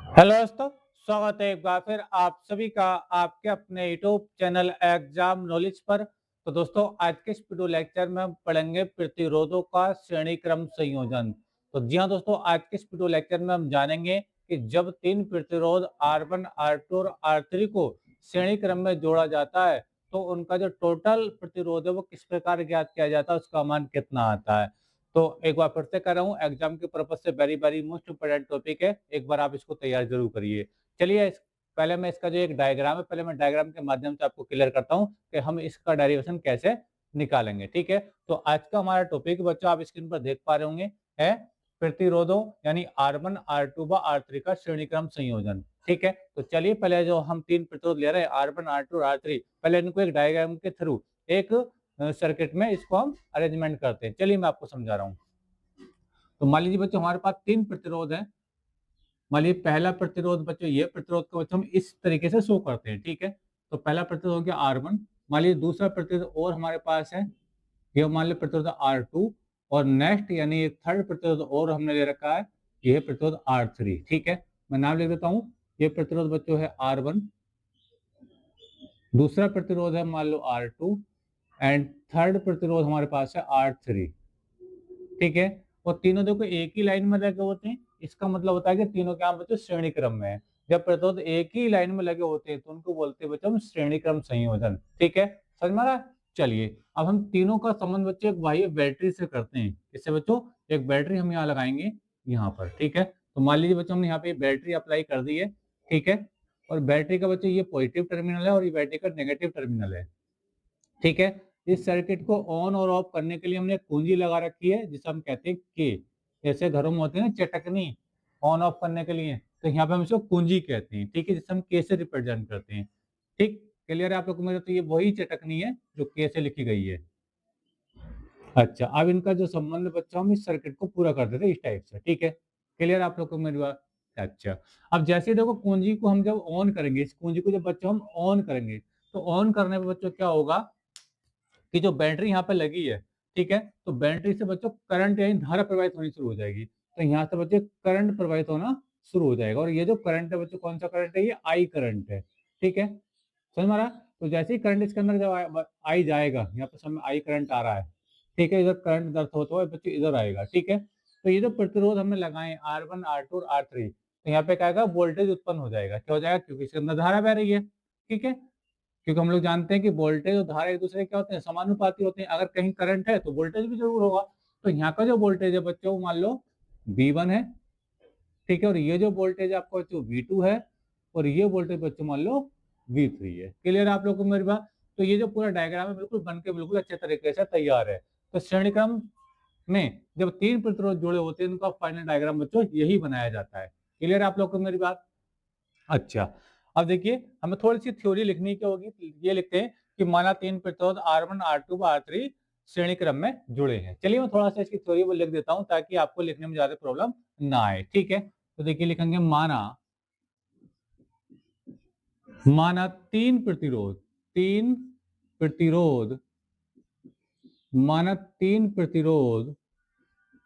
Hello दोस्तों, स्वागत है एक बार फिर आप सभी का आपके अपने यूट्यूब चैनल एग्जाम नॉलेज पर। तो दोस्तों, आज के इस वीडियो लेक्चर में हम पढ़ेंगे प्रतिरोधों का श्रेणी क्रम संयोजन। तो जी हाँ दोस्तों, आज के इस वीडियो लेक्चर में हम जानेंगे कि जब तीन प्रतिरोध R1, R2 और R3 को श्रेणी क्रम में जोड़ा जाता है तो उनका जो टोटल प्रतिरोध है वो किस प्रकार ज्ञात किया जाता है, उसका मान कितना आता है। तो एक बार फिर से कर रहा हूँ, एग्जाम के पर्पज से very very most important topic है, एक बार आप इसको तैयार जरूर करिए। चलिए पहले मैं इसका जो एक डायग्राम है, पहले मैं डायग्राम के माध्यम से आपको क्लियर करता हूँ कि हम इसका डेरिवेशन कैसे निकालेंगे। ठीक है, तो आज का हमारा टॉपिक बच्चों आप स्क्रीन पर देख पा रहे होंगे है प्रतिरोधों यानी R1, R2 व R3 का श्रेणीक्रम संयोजन। ठीक है, तो चलिए पहले जो हम तीन प्रतिरोध ले रहे हैं R1, R2 और R3, पहले इनको एक डायग्राम के थ्रू एक सर्किट में इसको हम अरेंजमेंट करते हैं। चलिए मैं आपको समझा रहा हूँ। तो मान लीजिए बच्चों हमारे पास तीन प्रतिरोध है। मान लीजिए पहला प्रतिरोध बच्चों, ये प्रतिरोध को बच्चों हम इस तरीके से शो करते हैं। ठीक है, तो पहला प्रतिरोध हो गया R1। मान लीजिए दूसरा प्रतिरोध और हमारे पास है, ये मान लीजिए प्रतिरोध R2, और नेक्स्ट यानी एक थर्ड प्रतिरोध और हमने ले रखा है, यह प्रतिरोध R3। ठीक है, मैं नाम लिख देता हूँ। ये प्रतिरोध बच्चों है R1, दूसरा प्रतिरोध है मान लो R2, एंड थर्ड प्रतिरोध हमारे पास है R3। ठीक है, और तीनों देखो एक ही लाइन में लगे होते हैं, इसका मतलब होता है कि तीनों क्या बच्चों श्रेणी क्रम में है। जब प्रतिरोध एक ही लाइन में लगे होते हैं तो उनको बोलते हैं बच्चों हम श्रेणी क्रम संयोजन। ठीक है, समझ में आ रहा है। चलिए अब हम तीनों का संबंध बच्चों एक बाह्य बैटरी से करते हैं। इससे बच्चों एक बैटरी हम यहाँ लगाएंगे यहाँ पर। ठीक है, तो मान लीजिए बच्चों हमने यहाँ पे बैटरी अप्लाई कर दी है। ठीक है, और बैटरी का बच्चों ये पॉजिटिव टर्मिनल है और ये बैटरी का नेगेटिव टर्मिनल है। ठीक है, इस सर्किट को ऑन और ऑफ करने के लिए हमने कुंजी लगा रखी है जिसे हम कहते हैं के। जैसे घरों में होती है ना चटकनी, ऑन ऑफ करने के लिए, तो यहाँ पे हम इसको कुंजी कहते हैं। ठीक है, जिसे हम के से रिप्रेजेंट करते हैं। ठीक, क्लियर है आप लोग को मेरे? तो ये वही चटकनी है जो के से लिखी गई है। अच्छा, अब इनका जो संबंध बच्चों हम इस सर्किट को पूरा कर देते हैं इस टाइप से। ठीक है, क्लियर आप लोग को मेरी बात? अच्छा, अब जैसे देखो कुंजी को हम जब ऑन करेंगे, इस कुंजी को जब बच्चों हम ऑन करेंगे तो ऑन करने पे बच्चों क्या होगा कि जो बैटरी यहाँ पे लगी है, ठीक है, तो बैटरी से बच्चों करंट यानी धारा प्रवाहित होनी शुरू हो जाएगी। तो यहाँ से बच्चों करंट प्रवाहित होना शुरू हो जाएगा, और ये जो करंट है बच्चों कौन सा करंट है? ये आई करंट है। ठीक है, समझ में आ रहा? तो जैसे ही करंट इसके अंदर जब आई जाएगा, यहाँ पे समय आई करंट आ रहा है। ठीक है, इधर करंट दर्द होता हुआ बच्चों इधर आएगा। ठीक है, तो ये जो प्रतिरोध हमने लगाए R1, R2 और R3, तो यहाँ पे क्या आएगा? वोल्टेज उत्पन्न हो जाएगा। क्या हो जाएगा? क्योंकि इसके अंदर धारा बह रही है। ठीक है, क्योंकि हम लोग जानते हैं कि वोल्टेज और धारा एक दूसरे क्या होते हैं? समानुपाती होते हैं। अगर कहीं करंट है तो वोल्टेज भी जरूर होगा। तो यहाँ का जो वोल्टेज है बच्चों मान लो V1 है। ठीक है, और ये जो वोल्टेज आपका बच्चों V2 है, और ये वोल्टेज बच्चों मान लो V3 है। क्लियर है आप लोग को मेरी बात? तो ये जो पूरा डायग्राम है बिल्कुल बन के बिल्कुल अच्छे तरीके से तैयार है। तो श्रेणी क्रम में जब तीन प्रतिरोध जुड़े होते हैं उनका फाइनल डायग्राम बच्चों यही बनाया जाता है। क्लियर है आप लोग को मेरी बात? अच्छा, अब देखिए हमें थोड़ी सी थ्योरी लिखनी क्या होगी। ये लिखते हैं कि माना तीन प्रतिरोध R1, R2 व R3 श्रेणी क्रम में जुड़े हैं। चलिए मैं थोड़ा सा इसकी थ्योरी वो लिख देता हूं ताकि आपको लिखने में ज्यादा प्रॉब्लम ना आए। ठीक है, तो देखिए लिखेंगे माना माना तीन प्रतिरोध माना तीन प्रतिरोध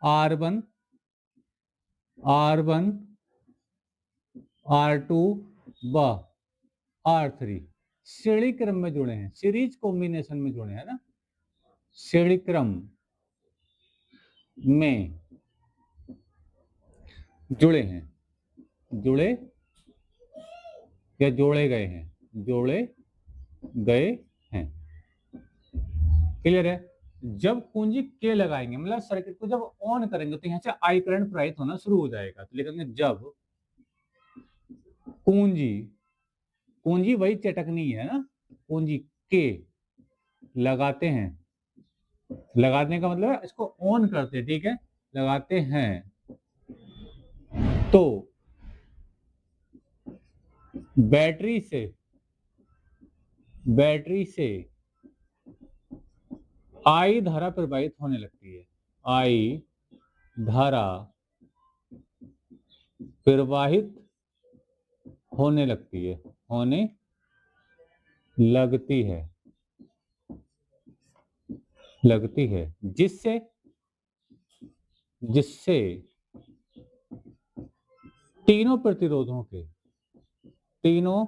R1, R1, R2 व R3 श्रेणी क्रम में जुड़े हैं, सीरीज कॉम्बिनेशन में जुड़े हैं ना, श्रेणी क्रम में जुड़े हैं, जुड़े या जोड़े गए हैं, जोड़े गए हैं। क्लियर है? जब कुंजी के लगाएंगे मतलब सर्किट को जब ऑन करेंगे तो यहाँ से आई करंट प्रवाहित होना शुरू हो जाएगा। तो लिखेंगे जब कुंजी, कुंजी वही चटकनी है ना, कुंजी के लगाते हैं, लगाने का मतलब है इसको ऑन करते हैं। ठीक है, लगाते हैं तो बैटरी से आई धारा प्रवाहित होने लगती है, आई धारा प्रवाहित होने लगती है, होने लगती है, लगती है, जिससे जिससे तीनों प्रतिरोधों के सिरों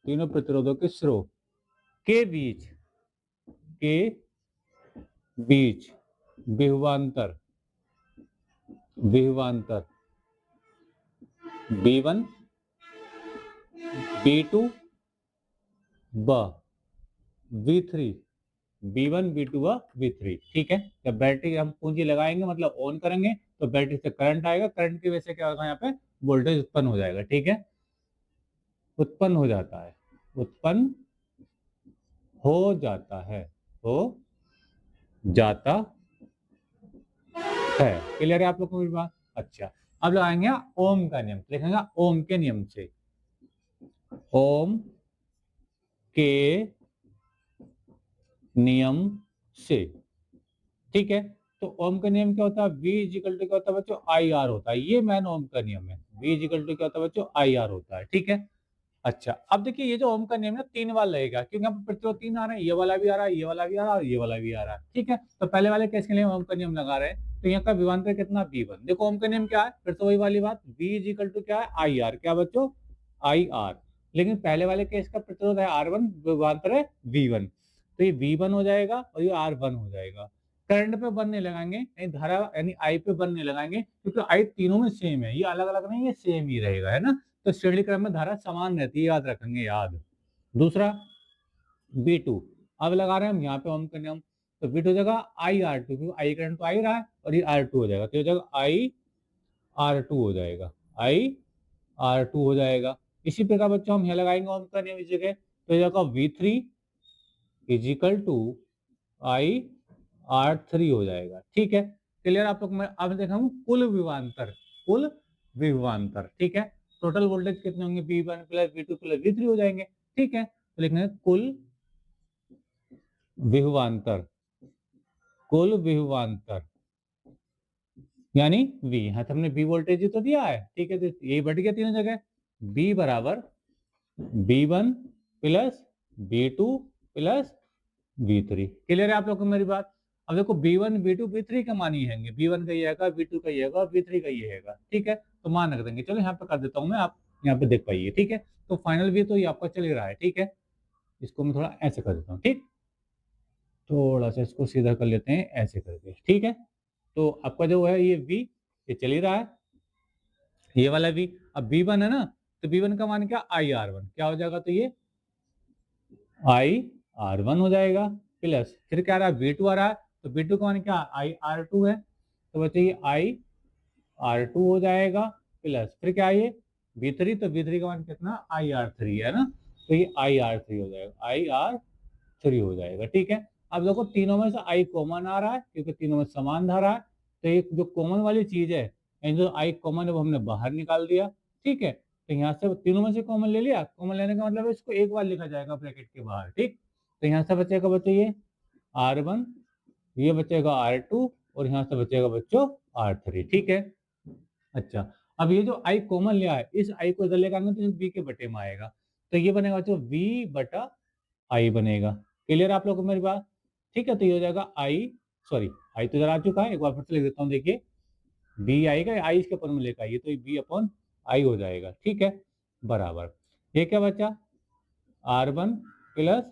तीनों प्रतिरोधों के सिरों के बीच विभवांतर B1 B2 व V3 B1 B2 व V3। ठीक है, जब बैटरी हम पूंजी लगाएंगे मतलब ऑन करेंगे तो बैटरी से करंट आएगा, करंट की वजह से क्या होगा, यहाँ पे वोल्टेज उत्पन्न हो जाएगा। ठीक है, उत्पन्न हो जाता है क्लियर है आप लोग को मेरी बात? अच्छा, अब लगाएंगे ओम का नियम, लिखेंगे ओम के नियम से, ओम के नियम से। ठीक है, तो ओम का नियम क्या होता है, V इजिकल टू क्या होता है बच्चों, आई आर होता है। ये मैन ओम का नियम है, V इजिकल टू क्या होता है बच्चों, आई आर होता है। ठीक है, अच्छा अब देखिए ये जो ओम का नियम है 3 बार लगेगा, क्योंकि यहाँ पर प्रतिरोध 3 आ रहे हैं, ये वाला भी आ रहा है, ये वाला भी आ रहा है और ये वाला भी आ रहा है। ठीक है, तो पहले वाले केस के लिए ओम का नियम लगा रहे हैं, तो यहाँ का विभवांतर कितना, V1। देखो ओम का नियम क्या है, फिर तो वही वाली बात, V इजिकल टू क्या है, आई आर, क्या बच्चों, आई आर। लेकिन पहले वाले केस का प्रतिरोध है R1, विभवांतर है V1, तो ये V1 हो जाएगा और ये R1 हो जाएगा। करंट पे 1 नहीं लगाएंगे, यानी धारा यानी आई पे 1 नहीं लगाएंगे, क्योंकि आई तीनों में सेम है, ये अलग अलग नहीं है, सेम ही रहेगा, है ना। तो श्रेणी क्रम में धारा समान रहती है, याद रखेंगे, याद। दूसरा B2, अब लगा रहे हैं हम यहाँ पे ओम का नियम, तो B2 हो जाएगा आई आर टू, क्योंकि आई करंट तो आई रहा है और ये R2 हो जाएगा, तो हो जाएगा आई R2 हो जाएगा, आई R2 हो जाएगा। इसी प्रकार बच्चों हम यहाँ लगाएंगे ओम का नियम इस जगह, तो हो जाएगा V3 is equal to I R3 हो जाएगा। ठीक है, क्लियर आप लोग। मैं अब देखा हूँ कुल विभवांतर। ठीक है, टोटल वोल्टेज कितने होंगे, V1 plus V2 plus V3 हो जाएंगे। ठीक है, तो लिखना है कुल विभवांतर यानी V। यहाँ तो हमने V वोल्टेज तो दिया है। ठीक है, तो यही बढ़ गया तीनों जगह, V बराबर V1 plus V2 plus V3। Clear है आप लोग को मेरी बात? अब देखो B1 B2 B3 का मान ही हैंगे, B1 का ये हैगा, B2 का ये हैगा और B3 का ये हैगा। ठीक है, तो मान रख देंगे। चलो यहाँ पे कर देता हूँ मैं, आप यहाँ पे देख पाइए। ठीक है, तो फाइनल V तो ये आपका चल ही रहा है। ठीक है, इसको मैं थोड़ा ऐसे कर देता हूँ। ठीक, थोड़ा सा इसको सीधा कर लेते हैं ऐसे करके। ठीक है, तो आपका जो है ये V ये चल ही रहा है, ये वाला V। अब B1 है ना, तो B1 का मान क्या, IR1, क्या हो जाएगा, तो ये IR1 हो जाएगा, प्लस फिर क्या आ रहा है, V2 आ रहा है, तो V2 का मान क्या, IR2 है, तो बच्चे ये IR2 हो जाएगा, प्लस फिर क्या है ये V3, तो V3 का मान कितना, IR3 है ना, तो ये IR3 हो जाएगा, IR3 हो जाएगा। ठीक है, अब देखो तीनों में से I कॉमन आ रहा है, क्योंकि तीनों में समान धारा है, तो एक जो कॉमन वाली चीज है, जो I कॉमन है वो हमने बाहर निकाल दिया। ठीक है, तो यहाँ से तीनों में से कॉमन ले लिया, कॉमन लेने का मतलब इसको एक बार लिखा जाएगा ब्रैकेट के बाहर। ठीक, तो यहाँ से बचेगा बच्चों ये R1, ये बचेगा R2 और यहाँ से बचेगा बच्चों R3। ठीक है, अच्छा अब ये जो I कॉमन लिया है, इस I को इधर लेकर आएंगे तो V के बटे में आएगा, तो ये बनेगा बच्चों V बटा I बनेगा। क्लियर आप लोगों को मेरी बात? ठीक है, तो ये हो जाएगा I तो इधर आ चुका है, एक बार फिर से लिख देता हूँ। देखिए B आएगा, I इसके ऊपर में लेकर आइए, तो B अपॉन I हो जाएगा। ठीक है, बराबर ये क्या बचा, R1 plus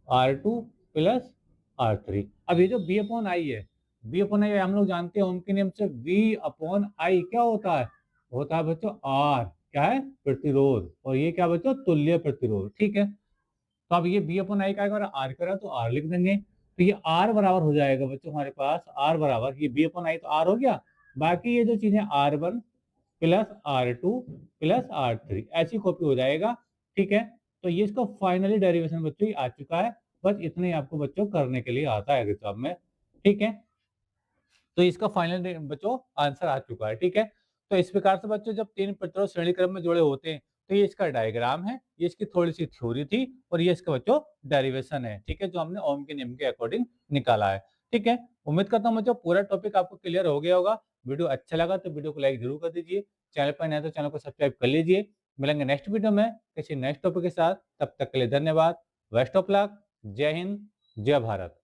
R2 plus R3। अब ये जो B अपॉन I है, B अपॉन आई हम लोग जानते हैं ओम के नियम से, V अपॉन I क्या होता है बच्चों R, क्या है, प्रतिरोध, और ये क्या बच्चों, तुल्य प्रतिरोध। ठीक है, तो अब ये B अपॉन आई का अगर R करा तो R लिख देंगे, तो ये R बराबर हो जाएगा बच्चों हमारे पास, R बराबर ये B अपॉन आई तो R हो गया, बाकी ये जो चीजें R1 plus R2 plus R3 ऐसी कॉपी हो जाएगा। ठीक है, तो ये इसका फाइनली डेरिवेशन बच्चों आ चुका है, बस इतने ही आपको बच्चों करने के लिए आता है एग्जाम में। ठीक है, तो इसका फाइनल बच्चों आंसर आ चुका है। ठीक है, तो इस प्रकार से बच्चों जब तीन प्रतिरोध श्रेणी क्रम में जुड़े होते हैं तो ये इसका डायग्राम है, ये इसकी थोड़ी सी थ्योरी थी और ये इसका बच्चों डेरिवेशन है। ठीक है, जो हमने ओम के नियम के अकॉर्डिंग निकाला है। ठीक है, उम्मीद करता हूँ बच्चों पूरा टॉपिक आपको क्लियर हो गया होगा। वीडियो अच्छा लगा तो वीडियो को लाइक जरूर कर दीजिए, चैनल पर नए तो चैनल को सब्सक्राइब कर लीजिए। मिलेंगे नेक्स्ट वीडियो में किसी नेक्स्ट टॉपिक के साथ, तब तक के लिए धन्यवाद। बेस्ट ऑफ लक, जय हिंद, जय भारत।